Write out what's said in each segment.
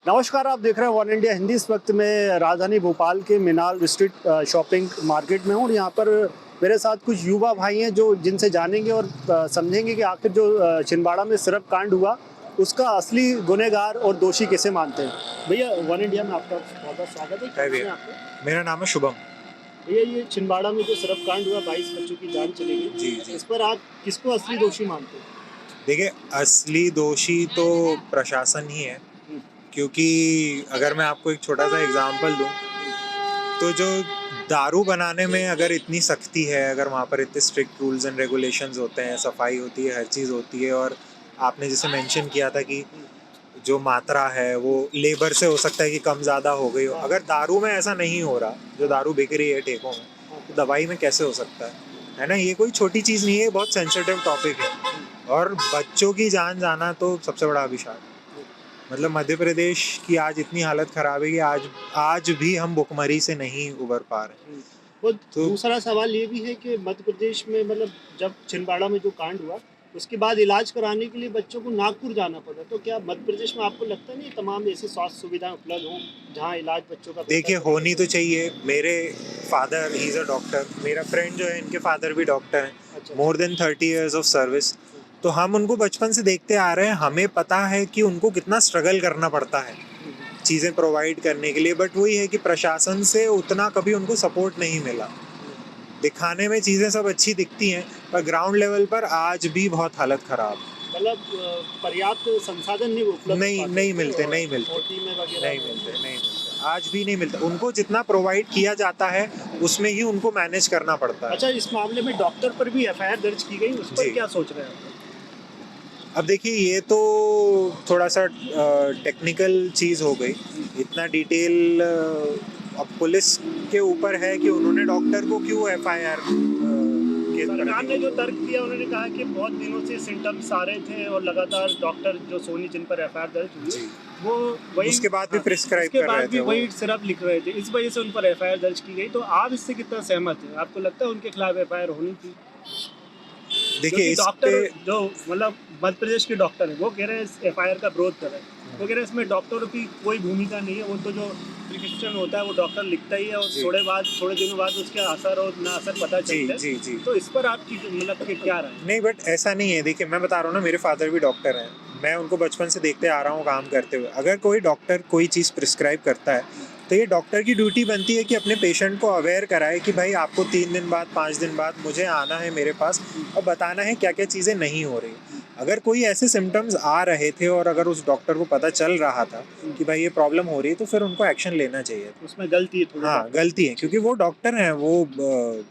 नमस्कार, आप देख रहे हैं वन इंडिया हिंदी। इस वक्त मैं राजधानी भोपाल के मीनाल स्ट्रीट शॉपिंग मार्केट में हूँ और यहाँ पर मेरे साथ कुछ युवा भाई हैं जो जिनसे जानेंगे और समझेंगे कि आखिर जो छिंदवाड़ा में सिरप कांड हुआ उसका असली गुनहगार और दोषी किसे मानते हैं। भैया, वन इंडिया में आपका बहुत बहुत स्वागत है। क्या नाम है आपका? मेरा नाम है शुभम। भैया, ये छिंदवाड़ा में जो सिरप कांड हुआ, 22 बच्चों की जान चली गई, जी। इस पर आप किसको असली दोषी मानते हैं? देखिए, असली दोषी तो प्रशासन ही है, क्योंकि अगर मैं आपको एक छोटा सा एग्जांपल दूं तो जो दारू बनाने में अगर इतनी सख्ती है, अगर वहाँ पर इतने स्ट्रिक्ट रूल्स एंड रेगुलेशंस होते हैं, सफाई होती है, हर चीज़ होती है, और आपने जैसे मेंशन किया था कि जो मात्रा है वो लेबर से हो सकता है कि कम ज़्यादा हो गई हो, अगर दारू में ऐसा नहीं हो रहा, जो दारू बिक रही है ठेकों में, तो दवाई में कैसे हो सकता है ना। ये कोई छोटी चीज़ नहीं है, बहुत सेंसिटिव टॉपिक है, और बच्चों की जान जाना तो सबसे बड़ा अभिशाप। मतलब मध्य प्रदेश की आज इतनी हालत ख़राब है कि आज भी हम भुखमरी से नहीं उबर पा रहे हैं। और तो दूसरा सवाल ये भी है कि मध्य प्रदेश में मतलब जब छिंदवाड़ा में जो कांड हुआ उसके बाद इलाज कराने के लिए बच्चों को नागपुर जाना पड़ा, तो क्या मध्य प्रदेश में आपको लगता नहीं तमाम ऐसी स्वास्थ्य सुविधाएं उपलब्ध हों जहां इलाज बच्चों का? देखिए, होनी तो चाहिए। मेरे father he is a doctor, मेरा फ्रेंड जो है इनके फादर भी डॉक्टर हैं, अच्छा। More than 30 years of service. तो हम उनको बचपन से देखते आ रहे हैं, हमें पता है कि उनको कितना स्ट्रगल करना पड़ता है चीज़ें प्रोवाइड करने के लिए, बट वही है कि प्रशासन से उतना कभी उनको सपोर्ट नहीं मिला। दिखाने में चीज़ें सब अच्छी दिखती हैं, पर ग्राउंड लेवल पर आज भी बहुत हालत ख़राब। मतलब पर्याप्त संसाधन नहीं उपलब्ध नहीं मिलते आज भी नहीं मिलता। उनको जितना प्रोवाइड किया जाता है उसमें ही उनको मैनेज करना पड़ता है। अच्छा, इस मामले में डॉक्टर पर भी एफआईआर दर्ज की गई, उस पर क्या सोच रहे हैं आप? अब देखिए, ये तो थोड़ा सा टेक्निकल चीज़ हो गई, इतना डिटेल अब पुलिस के ऊपर है कि उन्होंने डॉक्टर को क्यों एफआईआर सरकार ने जो तर्क दिया, उन्होंने कहा कि बहुत दिनों से सिम्टम्स आ रहे थे और लगातार डॉक्टर जो सोनी जिन पर एफआईआर दर्ज हुई वो वही उसके बाद भी प्रिस्क्राइब कर रहे थे, वही सिरप लिख रहे थे, इस वजह से उन पर एफआईआर दर्ज की गई। तो आप इससे कितना सहमत हैं? आपको लगता है उनके खिलाफ एफआईआर होनी थी? देखिए, डॉक्टर जो मतलब मध्य प्रदेश के डॉक्टर हैं वो कह रहे हैं इस एफआईआर का विरोध कर रहे हैं, वो कह रहे हैं इसमें डॉक्टरों की कोई भूमिका नहीं है, वो तो जो प्रिस्क्रिप्शन होता है वो डॉक्टर लिखता ही है और थोड़े दिनों बाद उसके असर और ना असर पता चलता है। जी। तो इस पर आपकी मतलब कि क्या राय? नहीं, बट ऐसा नहीं है। देखिए, मैं बता रहा हूँ ना, मेरे फादर भी डॉक्टर हैं, मैं उनको बचपन से देखते आ रहा हूँ काम करते हुए। अगर कोई डॉक्टर कोई चीज़ प्रिस्क्राइब करता है तो ये डॉक्टर की ड्यूटी बनती है कि अपने पेशेंट को अवेयर कराए कि भाई आपको 3 दिन बाद 5 दिन बाद मुझे आना है मेरे पास और बताना है क्या क्या चीज़ें नहीं हो रही। अगर कोई ऐसे सिम्टम्स आ रहे थे और अगर उस डॉक्टर को पता चल रहा था कि भाई ये प्रॉब्लम हो रही है, तो फिर उनको एक्शन लेना चाहिए। उसमें गलती है थोड़ी। हाँ, गलती है, क्योंकि वो डॉक्टर हैं, वो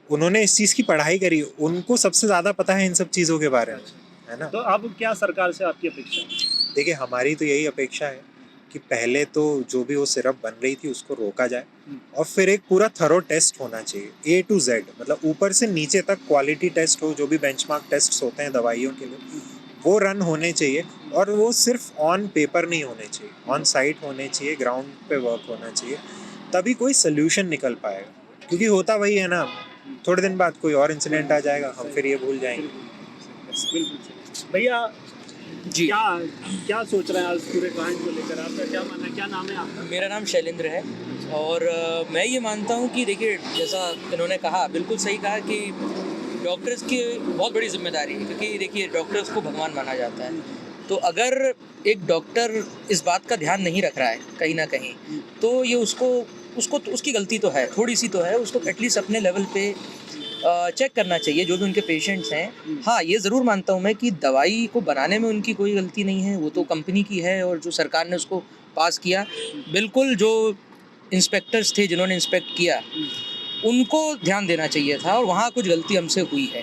उन्होंने इस चीज़ की पढ़ाई करी, उनको सबसे ज़्यादा पता है इन सब चीज़ों के बारे में, है ना। तो अब क्या सरकार से आपकी अपेक्षा है? देखिए, हमारी तो यही अपेक्षा है कि पहले तो जो भी वो सिरप बन रही थी उसको रोका जाए, और फिर एक पूरा थरो टेस्ट होना चाहिए, A to Z, मतलब ऊपर से नीचे तक क्वालिटी टेस्ट हो, जो भी बेंचमार्क टेस्ट होते हैं दवाइयों के लिए वो रन होने चाहिए, और वो सिर्फ ऑन पेपर नहीं होने चाहिए, ऑन साइट होने चाहिए, ग्राउंड पे वर्क होना चाहिए, तभी कोई सोल्यूशन निकल पाएगा। क्योंकि होता वही है ना, थोड़े दिन बाद कोई और इंसिडेंट आ जाएगा, हम फिर ये भूल जाएंगे। बिल्कुल। भैया जी, क्या सोच रहे हैं आज पूरे कांड को लेकर? आपका क्या मानना है? क्या नाम है आपका? मेरा नाम शैलेंद्र है, और मैं ये मानता हूँ कि देखिए, जैसा इन्होंने कहा, बिल्कुल सही कहा कि डॉक्टर्स की बहुत बड़ी जिम्मेदारी है, क्योंकि देखिए डॉक्टर्स को भगवान माना जाता है। तो अगर एक डॉक्टर इस बात का ध्यान नहीं रख रहा है कहीं ना कहीं, तो ये उसकी गलती तो है, थोड़ी सी तो है, उसको एटलीस्ट अपने लेवल पे चेक करना चाहिए जो भी उनके पेशेंट्स हैं। हाँ, ये ज़रूर मानता हूँ मैं कि दवाई को बनाने में उनकी कोई गलती नहीं है, वो तो कंपनी की है, और जो सरकार ने उसको पास किया, बिल्कुल जो इंस्पेक्टर्स थे जिन्होंने इंस्पेक्ट किया उनको ध्यान देना चाहिए था, और वहाँ कुछ गलती हमसे हुई है,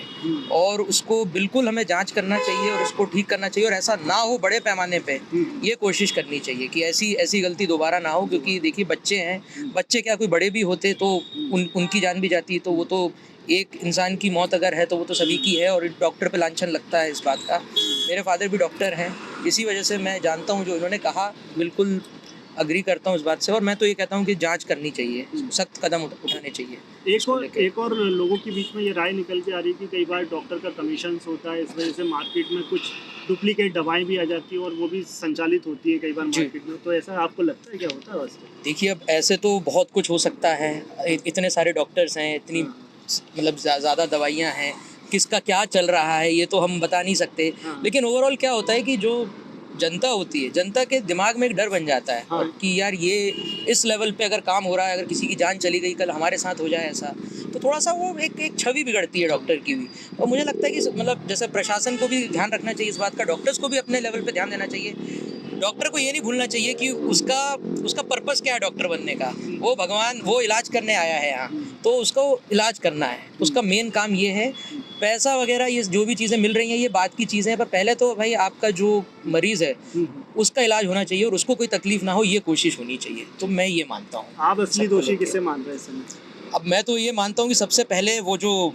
और उसको बिल्कुल हमें जांच करना चाहिए और उसको ठीक करना चाहिए, और ऐसा ना हो बड़े पैमाने पे, ये कोशिश करनी चाहिए कि ऐसी गलती दोबारा ना हो। क्योंकि देखिए, बच्चे हैं, बच्चे क्या कोई बड़े भी होते तो उनकी जान भी जाती, तो वो तो एक इंसान की मौत अगर है तो वो तो सभी की है, और डॉक्टर पे लांछन लगता है इस बात का। मेरे फादर भी डॉक्टर हैं, इसी वजह से मैं जानता हूँ जो इन्होंने कहा, बिल्कुल अग्री करता हूँ इस बात से, और मैं तो ये कहता हूँ कि जांच करनी चाहिए, सख्त कदम उठाने चाहिए। एक और लोगों के बीच में ये राय निकल के आ रही है कि कई बार डॉक्टर का कमीशन होता है, इस वजह से मार्केट में कुछ डुप्लीकेट दवाएं भी आ जाती है और वो भी संचालित होती है कई बार जी। मार्केट में, तो ऐसा आपको लगता है क्या होता है वास्तव में? देखिए, अब ऐसे तो बहुत कुछ हो सकता है। इतने सारे डॉक्टर्स हैं, इतनी मतलब ज़्यादा दवाइयाँ हैं, किसका क्या चल रहा है ये तो हम बता नहीं सकते। हाँ। लेकिन ओवरऑल क्या होता है कि जो जनता होती है, जनता के दिमाग में एक डर बन जाता है हाँ। और कि यार ये इस लेवल पे अगर काम हो रहा है, अगर किसी की जान चली गई, कल हमारे साथ हो जाए ऐसा, तो थोड़ा-सा वो एक छवि बिगड़ती है डॉक्टर की भी। और मुझे लगता है कि मतलब जैसे प्रशासन को भी ध्यान रखना चाहिए इस बात का, डॉक्टर्स को भी अपने लेवल पे ध्यान देना चाहिए। डॉक्टर को ये नहीं भूलना चाहिए कि उसका पर्पस क्या है डॉक्टर बनने का। वो भगवान, वो इलाज करने आया है यहाँ, तो उसको इलाज करना है। उसका मेन काम ये है। पैसा वगैरह ये जो भी चीज़ें मिल रही हैं ये बात की चीज़ें हैं, पर पहले तो भाई आपका जो मरीज़ है उसका इलाज होना चाहिए और उसको कोई तकलीफ ना हो, ये कोशिश होनी चाहिए। तो मैं ये मानता हूँ। आप असली सबको दोषी लेके। किसे मान रहे हैं इस समय? अब मैं तो ये मानता हूँ कि सबसे पहले वो जो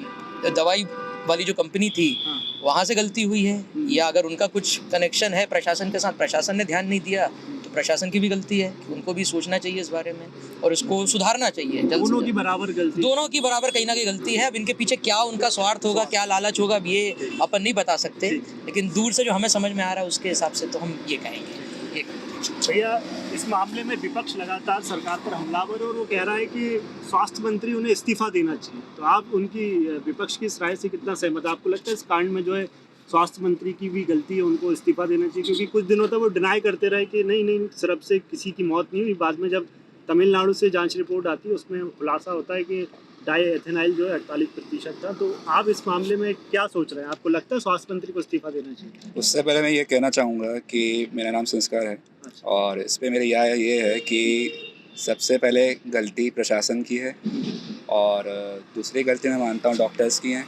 दवाई वाली जो कंपनी थी हाँ। वहाँ से गलती हुई है, या अगर उनका कुछ कनेक्शन है प्रशासन के साथ, प्रशासन ने ध्यान नहीं दिया तो प्रशासन की भी गलती है। उनको भी सोचना चाहिए इस बारे में और इसको सुधारना चाहिए जल्द से दोनों की जल्द। बराबर गलती। दोनों की बराबर कहीं ना कहीं गलती है। अब इनके पीछे क्या उनका स्वार्थ होगा, क्या लालच होगा, अब ये अपन नहीं बता सकते, लेकिन दूर से जो हमें समझ में आ रहा है उसके हिसाब से तो हम ये कहेंगे। भैया, इस मामले में विपक्ष लगातार सरकार पर हमलावर है और वो कह रहा है कि स्वास्थ्य मंत्री उन्हें इस्तीफा देना चाहिए, तो आप उनकी विपक्ष की इस राय से कितना सहमत हैं? आपको लगता है इस कांड में जो है स्वास्थ्य मंत्री की भी गलती है, उनको इस्तीफा देना चाहिए? क्योंकि कुछ दिनों तक वो डिनाई करते रहे कि नहीं सिर्फ से किसी की मौत नहीं हुई। बाद में जब तमिलनाडु से जांच रिपोर्ट आती है उसमें खुलासा होता है कि डाई एथेनाइल जो है 48% था। तो आप इस मामले में क्या सोच रहे हैं? आपको लगता है स्वास्थ्य मंत्री को इस्तीफा देना चाहिए? उससे पहले मैं ये कहना चाहूँगा कि मेरा नाम संस्कार है और इस पे मेरी राय ये है कि सबसे पहले गलती प्रशासन की है और दूसरी गलती मैं मानता हूँ डॉक्टर्स की हैं,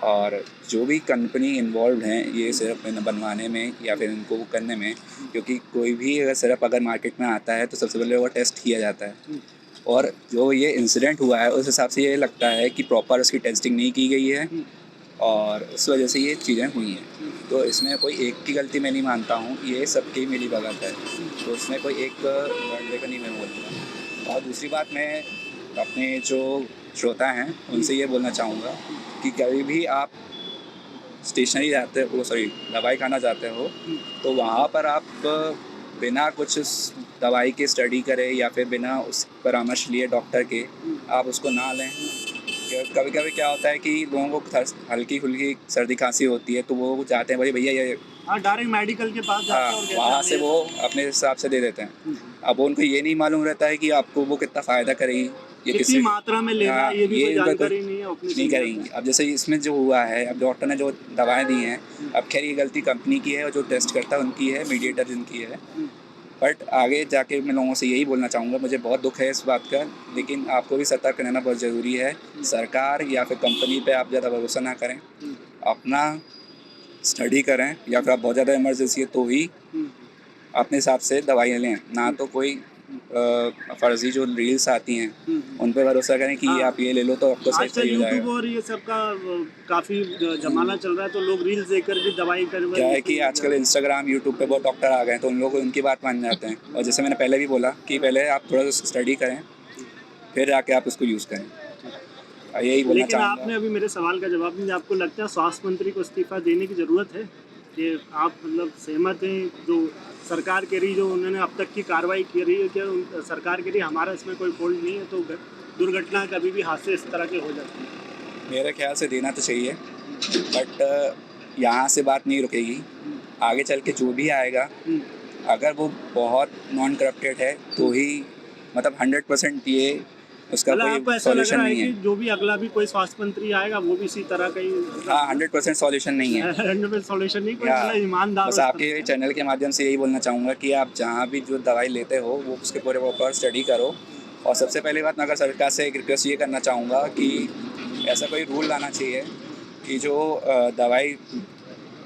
और जो भी कंपनी इन्वॉल्व हैं ये सिर्फ बनवाने में या फिर इनको करने में, क्योंकि कोई भी अगर सिर्फ अगर मार्केट में आता है तो सबसे पहले वो टेस्ट किया जाता है, और जो ये इंसिडेंट हुआ है उस हिसाब से ये लगता है कि प्रॉपर उसकी टेस्टिंग नहीं की गई है और उस वजह से ये चीज़ें हुई हैं। तो इसमें कोई एक की गलती मैं नहीं मानता हूँ, ये सबकी मिली भगत है, तो इसमें कोई एक बंदे का नहीं मैं बोलूँगा। और दूसरी बात, मैं अपने जो श्रोता हैं उनसे ये बोलना चाहूँगा कि कभी भी आप स्टेशनरी जाते हो, दवाई खाना जाते हो, तो वहाँ पर आप बिना कुछ दवाई के स्टडी करे या फिर बिना उस परामर्श लिए डॉक्टर के आप उसको ना लें। कभी कभी क्या होता है कि लोगों को हल्की फुल्की सर्दी खांसी होती है तो वो जाते हैं, भाई भैया ये डायरेक्ट मेडिकल के पास जाते हैं और कहते हैं वहाँ से वो अपने हिसाब से दे देते हैं। अब उनको ये नहीं मालूम रहता है कि आपको वो कितना फ़ायदा करेगी, ये कितनी मात्रा में लेना है, ये भी कोई जानकारी नहीं है, अपनी नहीं करेंगी। अब जैसे इसमें जो हुआ है, अब डॉक्टर ने जो दवाएं दी हैं, अब खैर ये गलती कंपनी की है और जो टेस्ट करता है उनकी है, मीडिएटर जिनकी है, बट आगे जाके मैं लोगों से यही बोलना चाहूँगा, मुझे बहुत दुख है इस बात का, लेकिन आपको भी सतर्क रहना बहुत ज़रूरी है। सरकार या फिर कंपनी पे आप ज़्यादा भरोसा ना करें, अपना स्टडी करें, या फिर आप बहुत ज़्यादा इमरजेंसी है तो ही अपने हिसाब से दवाई लें, ना तो कोई फर्जी जो रील्स आती हैं उन पे भरोसा करें कि ये आप ये ले लो तो आपको सही आजकल हो यूट्यूब जाएगा। और ये सब का काफ़ी जमाना चल रहा है, तो लोग रील्स देखकर भी दवाई कर क्या है कि आजकल इंस्टाग्राम यूट्यूब पे बहुत डॉक्टर आ गए हैं, तो उन लोग उनकी बात मान जाते हैं, और जैसे मैंने पहले भी बोला कि पहले आप थोड़ा सा स्टडी करें फिर जाके आप उसको यूज़ करें। यही बोलना लेकिन आपने चाहूँगा। अभी मेरे सवाल का जवाब नहीं दिया। आपको लगता है स्वास्थ्य मंत्री को इस्तीफा देने की ज़रूरत है? कि आप मतलब सहमत हैं जो सरकार के रही, जो उन्होंने अब तक की कार्रवाई की रही है, कि सरकार के लिए हमारा इसमें कोई फॉल्ट नहीं है, तो दुर्घटना कभी भी हादसे इस तरह के हो जाते हैं? मेरे ख्याल से देना तो चाहिए, बट यहाँ से बात नहीं रुकेगी, आगे चल के जो भी आएगा अगर वो बहुत नॉन करप्टेड है तो ही, मतलब 100% ये उसका मतलब आपको कोई ऐसा लग सॉल्यूशन रहा है नहीं कि है। जो भी अगला भी कोई स्वास्थ्य मंत्री आएगा वो भी इसी तरह का ही? हाँ, 100% सॉल्यूशन नहीं है। 100% सॉल्यूशन नहीं, कोई हाँ, मतलब ईमानदार बस आपके चैनल के माध्यम से यही बोलना चाहूँगा कि आप जहाँ भी जो दवाई लेते हो वो उसके पूरे प्रॉपर स्टडी करो। और सबसे पहली बात, मैं अगर सरकार से एक रिक्वेस्ट ये करना चाहूँगा कि ऐसा कोई रूल लाना चाहिए कि जो दवाई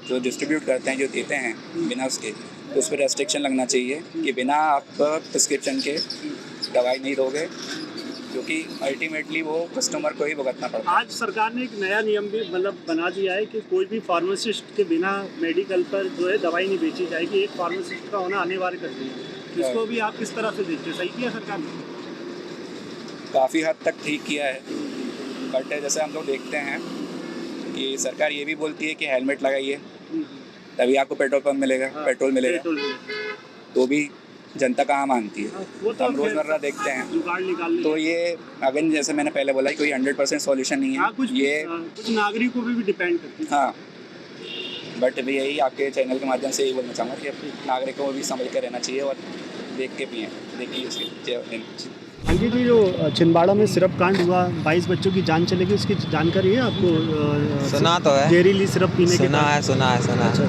जो डिस्ट्रीब्यूट करते हैं, जो देते हैं बिना उसके, तो उस पर रेस्ट्रिक्शन लगना चाहिए कि बिना आप प्रिस्क्रिप्शन के दवाई नहीं दोगे, क्योंकि अल्टीमेटली वो कस्टमर को ही भुगतना पड़ता है। आज सरकार ने एक नया नियम भी मतलब बना दिया है कि कोई भी फार्मासिस्ट के बिना मेडिकल पर जो है दवाई नहीं बेची जाएगी, एक फार्मासिस्ट का होना अनिवार्य कर दिया। इसको भी आप किस तरह से देखते हैं? सही किया सरकार ने? काफ़ी हद तक ठीक किया है, बट जैसे हम लोग देखते हैं कि सरकार ये भी बोलती है कि हेलमेट लगाइए, तभी आपको पेट्रोल पंप मिलेगा, पेट्रोल मिलेगा, पेट्रोल में। तो भी जनता कहाँ मानती है। वो तो हम रोज़मर्रा देखते हैं। जुगाड़ निकाल तो ये अगर जैसे मैंने पहले बोला कि कोई 100% सॉल्यूशन नहीं है कुछ ये। कुछ नागरिकों पे भी डिपेंड करती है। हाँ, बट भी यही आपके चैनल के माध्यम से यही बोलना चाहूँगा कि अपने नागरिकों को भी समझ कर रहना चाहिए और देख के पिए, देखिए उसकी। अंकित जी, जो छिंदवाड़ा में सिरप कांड हुआ, 22 बच्चों की जान चली गई, उसकी जानकारी है आपको? सुना तो है, जहरीली सिरप पीने के सुना कारण। है। अच्छा,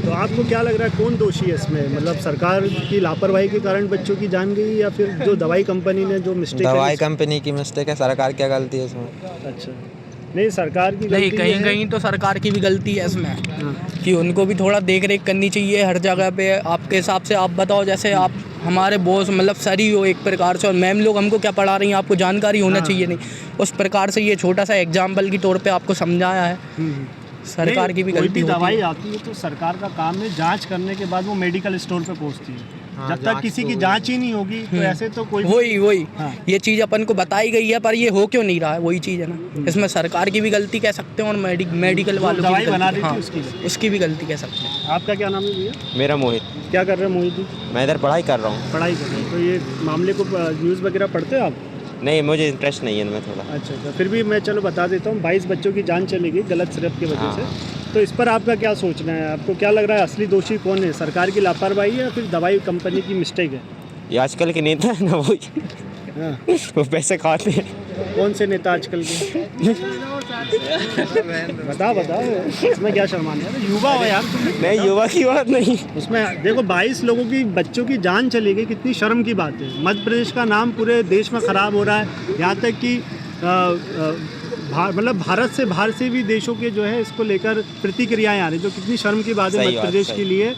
तो आपको क्या लग रहा है कौन दोषी है इसमें? मतलब सरकार की लापरवाही के कारण बच्चों की जान गई या फिर जो दवाई कंपनी ने जो मिस्टेक दवाई कंपनी की मिस्टेक है, सरकार क्या गलती है इसमें? अच्छा, नहीं सरकार की नहीं, गलती कहीं है। कहीं तो सरकार की भी गलती है इसमें हाँ। कि उनको भी थोड़ा देख रेख करनी चाहिए हर जगह पे। आपके हिसाब से आप बताओ, जैसे आप हमारे बॉस मतलब सर ही हो एक प्रकार से, और मैम लोग हमको क्या पढ़ा रही हैं, आपको जानकारी होना हाँ। चाहिए नहीं। उस प्रकार से ये छोटा सा एग्जाम्पल के तौर पे आपको समझाया है। सरकार की भी कोई गलती होती दवाई है। आती है तो सरकार का काम है जांच करने के बाद वो मेडिकल स्टोर पे पहुंचती है। जब तक जांच किसी तो की हुई। जांच ही नहीं होगी तो ऐसे तो कोई वही हाँ। ये चीज़ अपन को बताई गई है, पर ये हो क्यों नहीं रहा है, वही चीज़ है ना। इसमें सरकार की भी गलती कह सकते हैं और मेडिकल जो वालों की दवाई भी बना गलती, रही थी हाँ, उसकी गलती। उसकी भी गलती कह सकते हैं। आपका क्या नाम है भैया? मेरा मोहित, क्या कर रहे हैं मोहित जी? मैं इधर पढ़ाई कर रहा हूँ। पढ़ाई कर रहे हैं। तो ये मामले को न्यूज़ वगैरह पढ़ते हो आप? नहीं, मुझे इंटरेस्ट नहीं है इनमें थोड़ा। अच्छा, फिर भी मैं चलो बता देता हूँ। 22 बच्चों की जान चली गई गलत सिरप की वजह से। तो इस पर आपका क्या सोचना है? आपको क्या लग रहा है असली दोषी कौन है? सरकार की लापरवाही है या फिर दवाई कंपनी की मिस्टेक है? ये आजकल के नेता है ना, हाँ। वो पैसे खाते हैं। कौन से नेता आजकल के? बताओ इसमें क्या शर्माना है? युवा हो यार तुम। नहीं, युवा की बात नहीं। उसमें देखो 22 लोगों की बच्चों की जान चली गई, कितनी शर्म की बात है। मध्य प्रदेश का नाम पूरे देश में ख़राब हो रहा है। यहाँ तक कि मतलब भारत से बाहर से भी देशों के जो है इसको लेकर प्रतिक्रियाएं आ रही, जो कितनी शर्म की बात है सही मध्य बात, प्रदेश सही। के लिए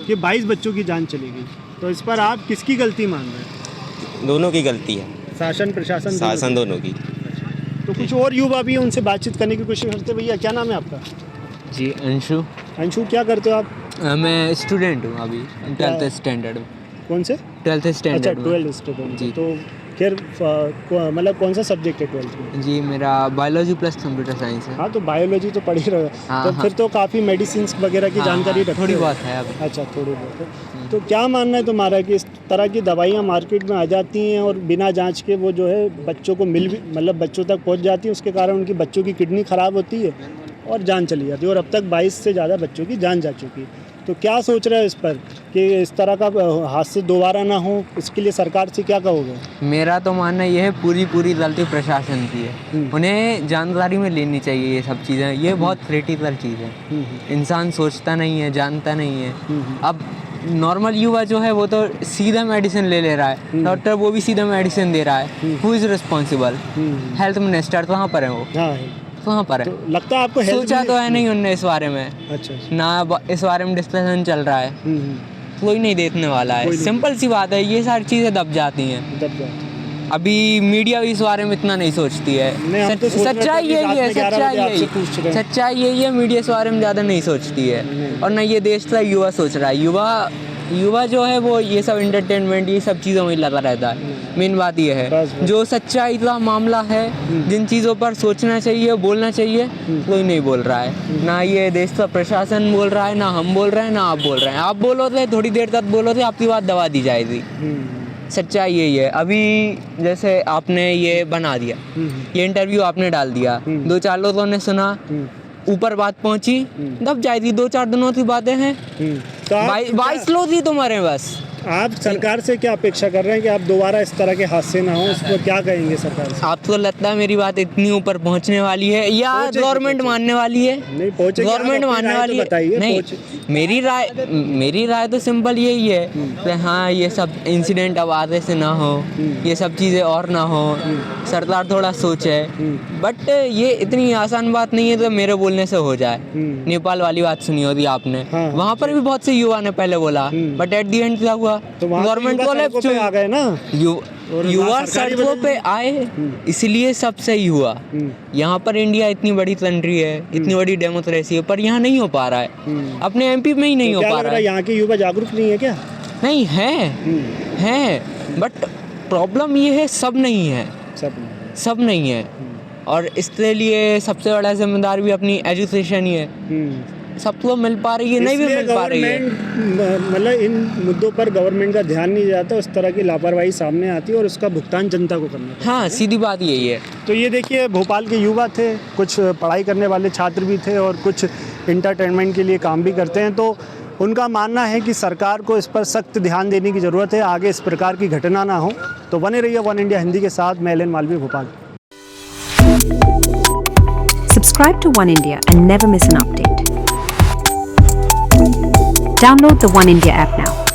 कि 22 बच्चों की जान चली गई। तो इस पर आप किसकी गलती मान रहे हैं? दोनों की गलती है, शासन प्रशासन शासन दोनों की। तो कुछ और युवा भी हैं, उनसे बातचीत करने की कोशिश करते हैं। भैया क्या नाम है आपका? जी अंशु। अंशु, क्या करते हो आप? मैं स्टूडेंट हूँ अभी 12th स्टैंडर्ड में। कौन से? 12th अच्छा, स्टैंडर्ड में 12 स्टूडेंट। जी। तो खैर मतलब कौन सा सब्जेक्ट है 12th में? जी, मेरा बायोलॉजी प्लस कंप्यूटर साइंस है। हाँ, तो बायोलॉजी तो पढ़ ही रहे हो। हाँ, तो हाँ। फिर तो काफ़ी मेडिसिन वगैरह की हाँ, जानकारी हाँ, रखते थोड़ी हो। बहुत है अभी। अच्छा, थोड़ी बहुत है। तो क्या मानना है तुम्हारा कि इस तरह की दवाइयाँ मार्केट में आ जाती हैं और बिना जांच के वो जो है बच्चों को मतलब बच्चों तक पहुँच जाती है, उसके कारण उनकी बच्चों की किडनी ख़राब होती है और जान चली जाती है, और अब तक 22 से ज़्यादा बच्चों की जान जा चुकी है। तो क्या सोच रहे हो इस पर कि इस तरह का हादसे दोबारा ना हो, इसके लिए सरकार से क्या कहोगे? मेरा तो मानना ये है पूरी गलती प्रशासन की है। उन्हें जानकारी में लेनी चाहिए ये सब चीज़ें। ये बहुत क्रिटिकल चीज़ है। इंसान सोचता नहीं है, जानता नहीं है। अब नॉर्मल युवा जो है वो तो सीधा मेडिसिन ले रहा है, डॉक्टर वो भी सीधा मेडिसिन दे रहा है। Who is responsible? Health minister तो कहाँ पर है वो? हाँ, कहाँ पर है? तो लगता है आपको हेल्थ सोचा तो है नहीं उनने इस बारे में अच्छा। ना, इस बारे में डिस्कशन चल रहा है। कोई नहीं देखने वाला है। कोई नहीं। सिंपल सी बात है, ये सारी चीज़ें दब जाती हैं। दब जाते हैं। अभी मीडिया भी इस बारे में इतना नहीं सोचती है। नहीं, हम तो सोच रहे थे सच्चाई कि यही रात है, में 11 बजे आपसे पूछ रहे हैं। सच्चाई यही है, मीडिया इस बारे में ज़्यादा नहीं सोचती है। और ना ये देश का युवा सोच रहा है। युवा जो है वो ये सब एंटरटेनमेंट, ये सब चीज़ों में लगा रहता है। मेन बात ये है, बस। जो सच्चाई का मामला है, जिन चीज़ों पर सोचना चाहिए, बोलना चाहिए, कोई नहीं बोल रहा है। ना ये देश का प्रशासन बोल रहा है, ना हम बोल रहे हैं, ना आप बोल रहे हैं। आप बोलो थे, थोड़ी देर तक बोलो थे, आपकी बात दबा दी जाएगी। सच्चाई यही है। अभी जैसे आपने ये बना दिया, ये इंटरव्यू आपने डाल दिया, 2-4 लोगों ने सुना, ऊपर बात पहुंची, दब जाएगी। 2-4 दिनों की बातें हैं। तो आप 22 लोग ही तुम्हारे बस। आप सरकार से क्या अपेक्षा कर रहे हैं कि आप दोबारा इस तरह के हादसे ना हो? इसको क्या कहेंगे सरकार से? आपको लगता है मेरी बात इतनी ऊपर पहुंचने वाली है या गवर्नमेंट मानने वाली है? नहीं पहुंचेगी। गवर्नमेंट मानने वाली है? नहीं, मेरी राय तो सिंपल यही है कि हाँ, ये सब इंसिडेंट अब आगे से ना हो, ये सब चीज़ें और ना हो, सरकार थोड़ा सोचे। बट ये इतनी आसान बात नहीं है तो मेरे बोलने से हो जाए। नेपाल वाली बात सुनी होगी आपने, हाँ, वहाँ पर भी बहुत से युवा ने पहले बोला, बट एट दी एंड क्या हुआ? तो वहाँ गवर्नमेंट युवा सड़कों पे आ गए ना। युवा सड़कों पे आए, इसलिए सब सही हुआ। यहाँ पर इंडिया इतनी बड़ी कंट्री है, इतनी बड़ी डेमोक्रेसी है, पर यहाँ नहीं हो पा रहा है। अपने एमपी में ही नहीं हो क्या पा लग रहा रहा है है। यहाँ के युवा जागरूक नहीं है क्या? नहीं है, बट प्रॉब्लम ये है सब नहीं है, सब नहीं है। और इसके लिए सबसे बड़ा जिम्मेदार भी अपनी एजुकेशन ही है। सबको मिल पा रही है, नहीं भी इसलिए मिल पा रही है। गवर्नमेंट मतलब इन मुद्दों पर गवर्नमेंट का ध्यान नहीं जाता, उस तरह की लापरवाही सामने आती है और उसका भुगतान जनता को करना पड़ता है। हाँ, सीधी बात यही है। तो ये देखिए भोपाल के युवा थे, कुछ पढ़ाई करने वाले छात्र भी थे और कुछ इंटरटेनमेंट के लिए काम भी करते हैं। तो उनका मानना है कि सरकार को इस पर सख्त ध्यान देने की ज़रूरत है, आगे इस प्रकार की घटना ना हो। तो बने रहिए वन इंडिया हिंदी के साथ। मैं Alan Malvi, Bhopal. Subscribe to One India and never miss an update. Download the One India app now.